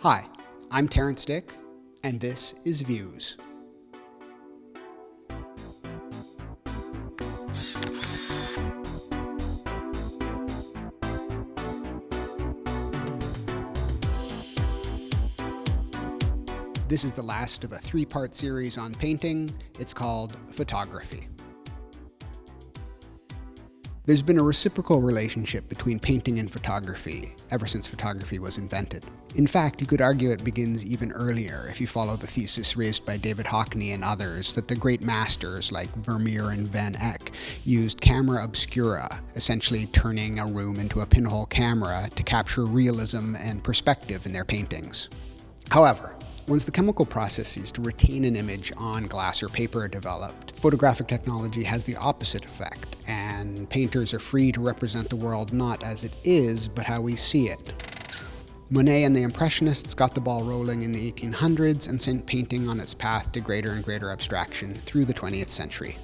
Hi, I'm Terrence Dick, and this is Views. This is the last of a three-part series on painting. It's called Photography. There's been a reciprocal relationship between painting and photography ever since photography was invented. In fact, you could argue it begins even earlier if you follow the thesis raised by David Hockney and others that the great masters like Vermeer and Van Eyck used camera obscura, essentially turning a room into a pinhole camera to capture realism and perspective in their paintings. However, once the chemical processes to retain an image on glass or paper are developed, photographic technology has the opposite effect, and painters are free to represent the world not as it is, but how we see it. Monet and the Impressionists got the ball rolling in the 1800s and sent painting on its path to greater and greater abstraction through the 20th century.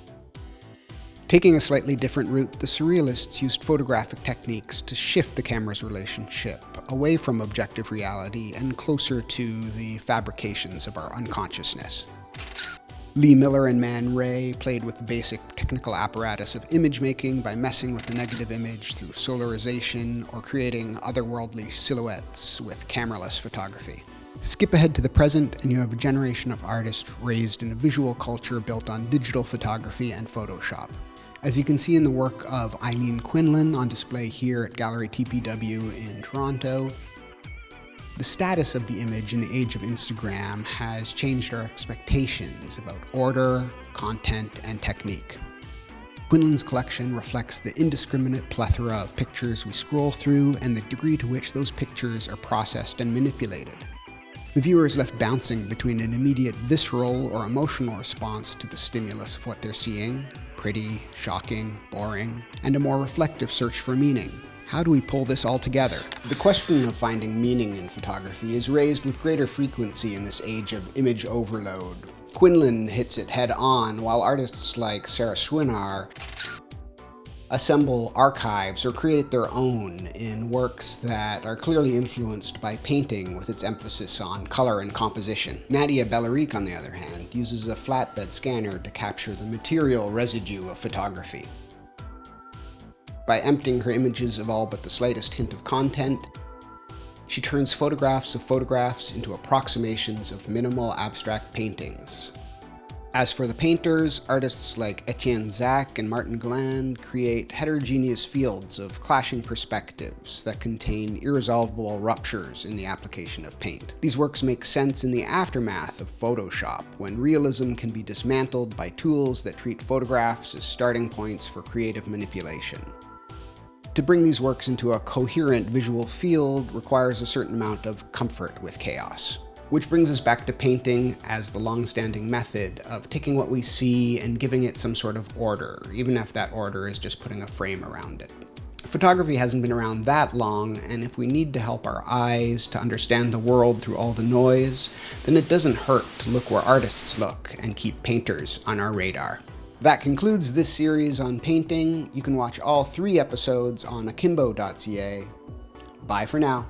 Taking a slightly different route, the Surrealists used photographic techniques to shift the camera's relationship away from objective reality and closer to the fabrications of our unconsciousness. Lee Miller and Man Ray played with the basic technical apparatus of image making by messing with the negative image through solarization or creating otherworldly silhouettes with cameraless photography. Skip ahead to the present and you have a generation of artists raised in a visual culture built on digital photography and Photoshop. As you can see in the work of Eileen Quinlan on display here at Gallery TPW in Toronto, the status of the image in the age of Instagram has changed our expectations about order, content, and technique. Quinlan's collection reflects the indiscriminate plethora of pictures we scroll through and the degree to which those pictures are processed and manipulated. The viewer is left bouncing between an immediate visceral or emotional response to the stimulus of what they're seeing, pretty, shocking, boring, and a more reflective search for meaning. How do we pull this all together? The question of finding meaning in photography is raised with greater frequency in this age of image overload. Quinlan hits it head on, while artists like Sarah Schwinar assemble archives or create their own in works that are clearly influenced by painting with its emphasis on color and composition. Nadia Bellarique, on the other hand, uses a flatbed scanner to capture the material residue of photography. By emptying her images of all but the slightest hint of content, she turns photographs of photographs into approximations of minimal abstract paintings. As for the painters, artists like Etienne Zach and Martin Gland create heterogeneous fields of clashing perspectives that contain irresolvable ruptures in the application of paint. These works make sense in the aftermath of Photoshop, when realism can be dismantled by tools that treat photographs as starting points for creative manipulation. To bring these works into a coherent visual field requires a certain amount of comfort with chaos. Which brings us back to painting as the long-standing method of taking what we see and giving it some sort of order, even if that order is just putting a frame around it. Photography hasn't been around that long, and if we need to help our eyes to understand the world through all the noise, then it doesn't hurt to look where artists look and keep painters on our radar. That concludes this series on painting. You can watch all 3 episodes on AkimboTV. Bye for now.